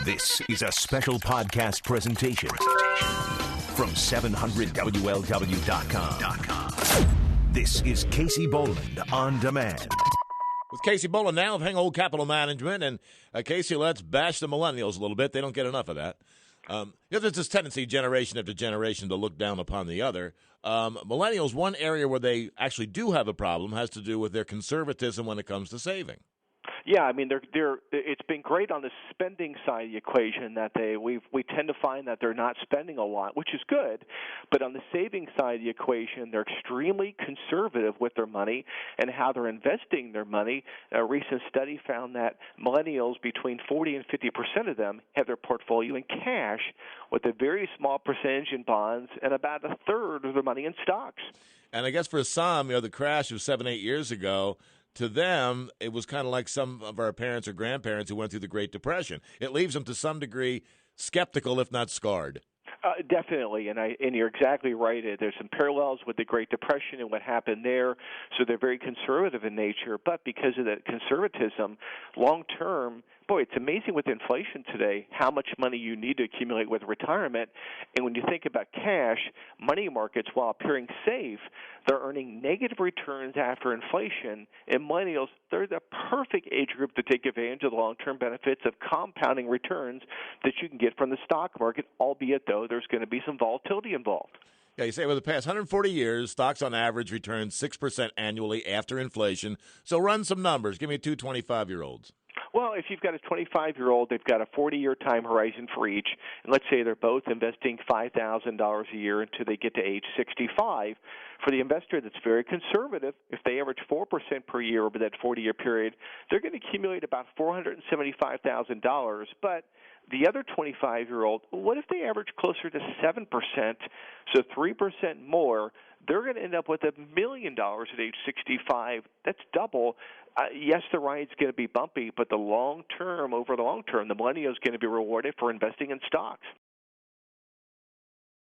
This is a special podcast presentation from 700WLW.com. This is Casey Boland On Demand. With Casey Boland now of Hang Old Capital Management. And Casey, let's bash the millennials a little bit. They don't get enough of that. There's this tendency, generation after generation, to look down upon the other. Millennials, one area where they actually do have a problem has to do with their conservatism when it comes to saving. Yeah, I mean, it's been great on the spending side of the equation that we tend to find that they're not spending a lot, which is good. But on the saving side of the equation, they're extremely conservative with their money and how they're investing their money. A recent study found that millennials, between 40 and 50% of them, have their portfolio in cash, with a very small percentage in bonds and about a third of their money in stocks. And I guess for some, the crash of 7-8 years ago, to them, it was kind of like some of our parents or grandparents who went through the Great Depression. It leaves them to some degree skeptical, if not scarred. Definitely, and you're exactly right. There's some parallels with the Great Depression and what happened there. So they're very conservative in nature, but because of that conservatism, long term, boy, it's amazing with inflation today how much money you need to accumulate with retirement. And when you think about cash, money markets, while appearing safe, they're earning negative returns after inflation. And millennials, they're the perfect age group to take advantage of the long-term benefits of compounding returns that you can get from the stock market, albeit, though, there's going to be some volatility involved. Yeah, you say over the past 140 years, stocks on average return 6% annually after inflation. So run some numbers. Give me two 25-year-olds. Well, if you've got a 25-year-old, they've got a 40-year time horizon for each, and let's say they're both investing $5,000 a year until they get to age 65. For the investor that's very conservative, if they average 4% per year over that 40-year period, they're going to accumulate about $475,000. But the other 25-year-old, what if they average closer to 7%, so 3% more? They're going to end up with $1 million at age 65. That's double. Yes, the ride's going to be bumpy, but over the long term, the millennial is going to be rewarded for investing in stocks.